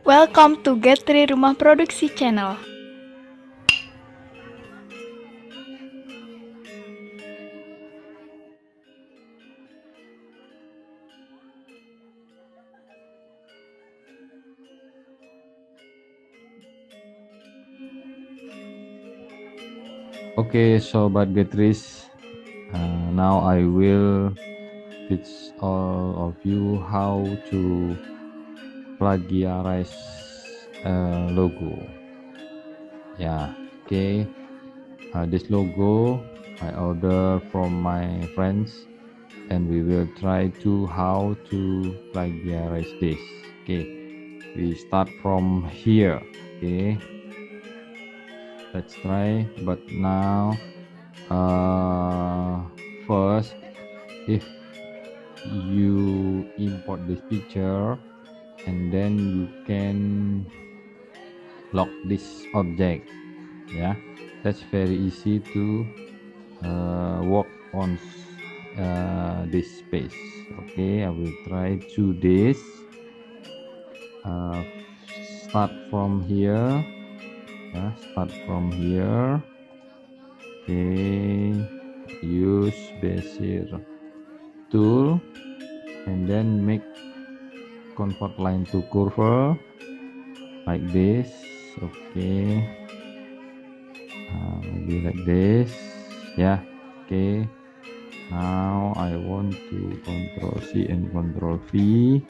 Welcome to Get3 Rumah Produksi Channel. Okay, Sobat Getris, now I will teach all of you how to plagiarize a logo. Yeah, okay. This logo I order from my friends, and we will try to how to plagiarize this. Okay, we start from here. Okay, let's try. But now, first, if you import this picture, and then you can lock this object. Yeah, that's very easy to work on this space. Okay, I will try to this. Start from here. Yeah, start from here. Okay, use Bezier tool and then make convert line to curve like this. Okay, maybe like this. Yeah, okay. Now I want to Control C and Control V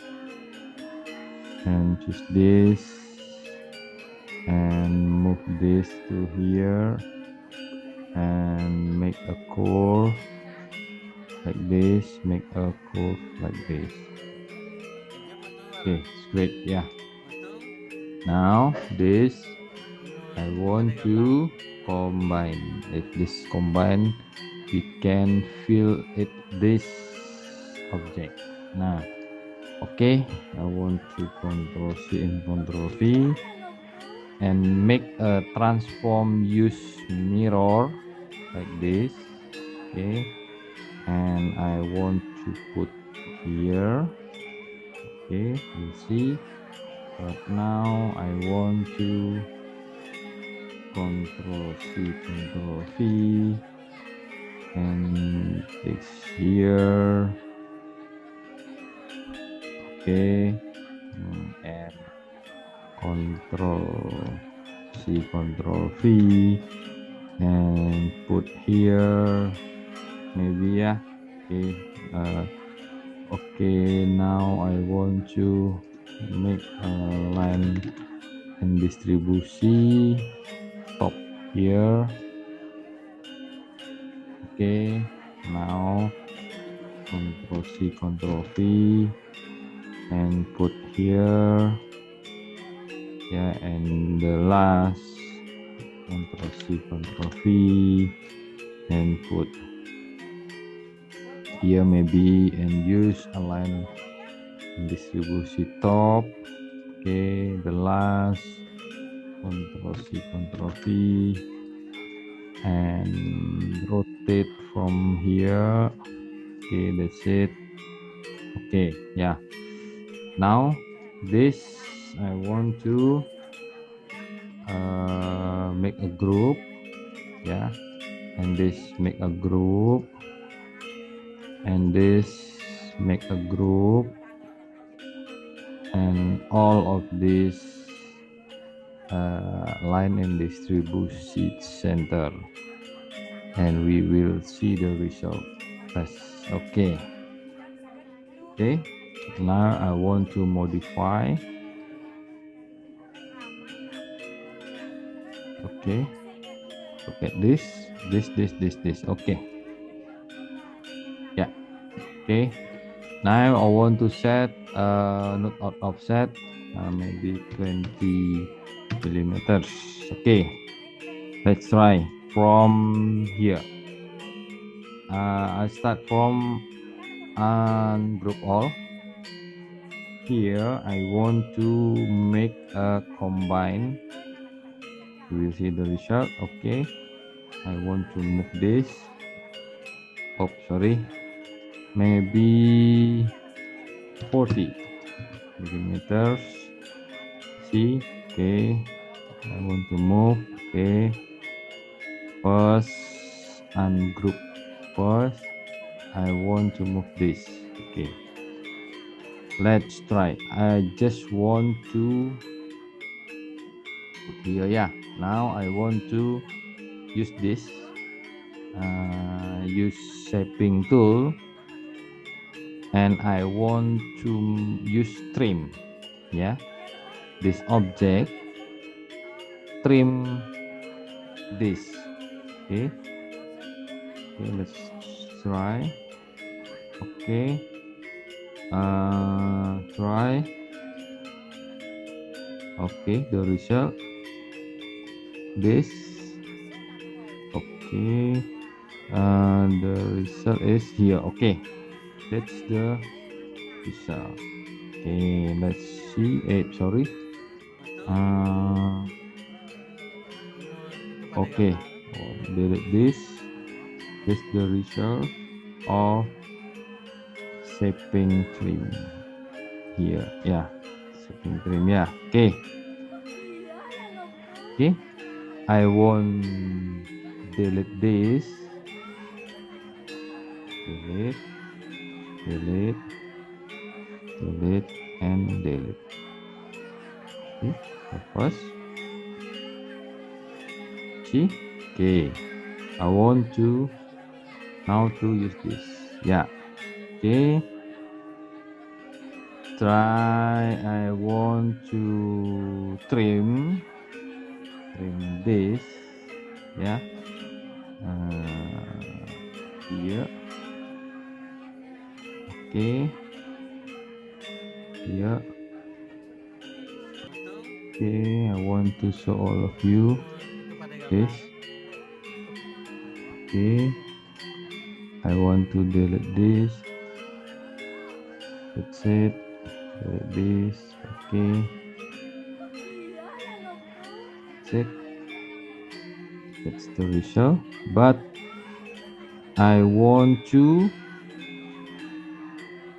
and choose this and move this to here and make a curve like this, make a curve like this. Okay, it's great. Yeah, now this I want to combine. If this combine, we can fill it this object. Now, okay, I want to Control C and Control V and make a transform use mirror like this. Okay, and I want to put here. Okay, you see, but now I want to Control C, Control V, and it's here. Okay, and Control C, Control V, and put here. Maybe yeah. Okay. Okay. Now I want to make a line and distribution top here. Okay, now Control C, Control V, and put here. Yeah, and the last Control C, Control V, and put here maybe, and use align and distribution top. Okay, the last Control C, Control V, and rotate from here. Okay, that's it. Okay, yeah. Now this I want to make a group. Yeah, and this make a group, and this make a group, and all of this line and distribution center, and we will see the result. Yes, okay. Okay, now I want to modify. Okay, look at this. Okay, yeah. Okay, now I want to set not out offset, maybe 20 millimeters. Okay, let's try from here. I start from group all. Here I want to make a combine. You will see the result. Okay, I want to move this. Oh, sorry, maybe 40 millimeters. see. Okay, I want to move. Okay, first ungroup first. I want to move this. Okay, let's try. I just want to put here. Yeah, now I want to use this. Use shaping tool, and I want to use trim. Yeah, this object, trim this. Okay, okay, let's try. Okay, try. Okay, the result this. Okay, the result is here. Okay, that's the result. Okay, let's see. Sorry. Okay, delete this. This the result of shaping trim here. Yeah, shaping trim. Yeah. Okay. Okay. I want delete this. Delete, delete, delete, and delete. Okay. First. See. Okay. I want to now to use this. Yeah. Okay. Try. I want to trim this. Yeah. Here. Okay. Here. Okay. I want to show all of you this. Okay. I want to delete this. That's it. Delete this. Okay. That's it. That's the result. But I want to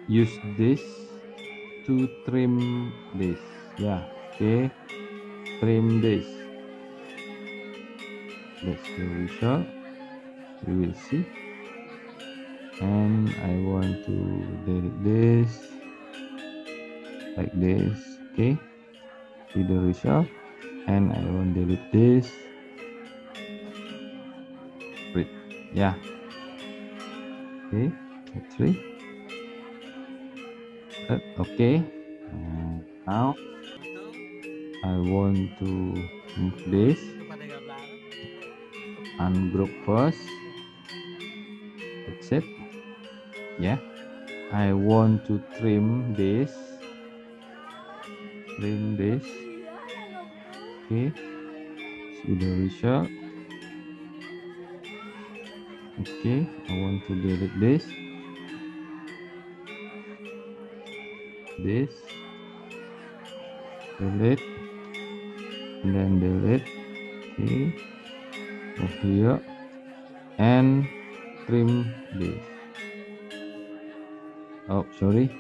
use this to trim this. Yeah. Okay. Trim this. That's the result. You will see. And I want to delete this like this. Okay. See the result. And I want to delete this. Great. Yeah. Okay. That's it. Okay. Now I want to move this. Ungroup first. That's it. Yeah. I want to trim this. Trim this. Okay. See the result. Okay. I want to delete this. This. Delete. And then delete. Okay. Move here. And trim this. Oh, sorry.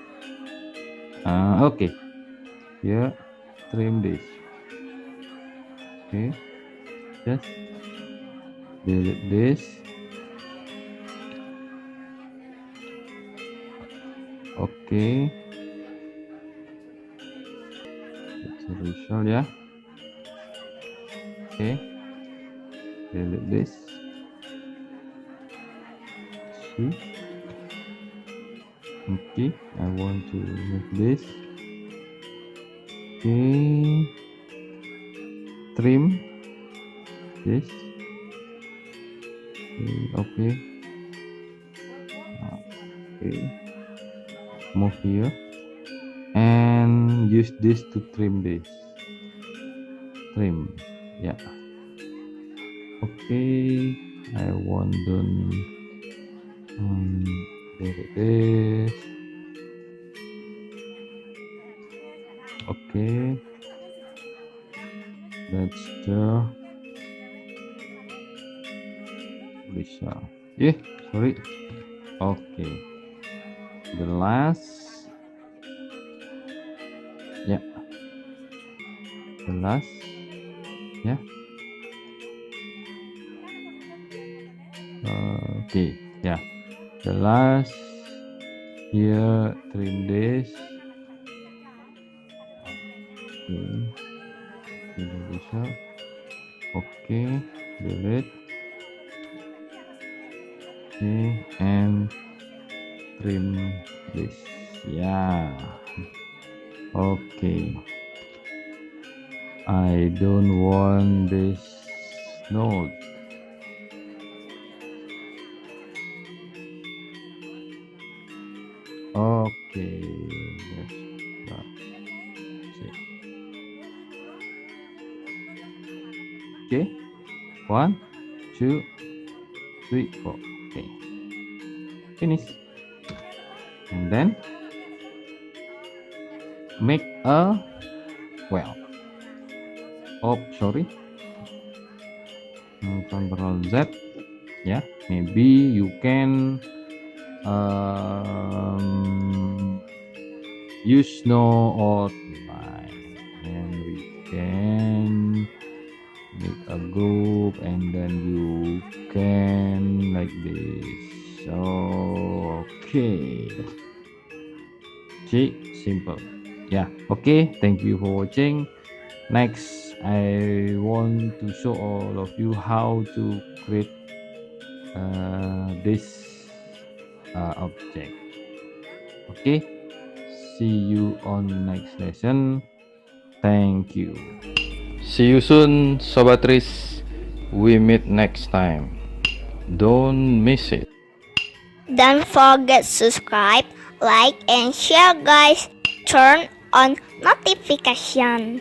Okay. Here. Trim this. Okay. Just delete this. Okay. That's the result, yeah. Okay. Delete this. See. Okay. I want to move this. Okay. Trim this. Okay. Okay. Move here and use this to trim this. Trim. Yeah. Okay. I want to delete this. Okay. That's the result. Yeah, sorry. Okay. The last. Yeah. the last, yeah. Okay, yeah, the last here, trim this. Okay, Indonesia. Okay, delete. Okay, and trim this. Yeah. Okay. I don't want this node. Okay. Let's start. See. Okay. 1, 2, 3, 4. Okay. Finish. And then make a well. Oh, sorry. Control Z. Yeah. Maybe you can use no outline, and we can make a group, and then you can like this. Okay, see, simple. Yeah, okay, thank you for watching. Next, I want to show all of you how to create this object. Okay, see you on next lesson. Thank you. See you soon, Sobatris. We meet next time. Don't miss it. Don't forget subscribe, like, and share guys. Turn on notification.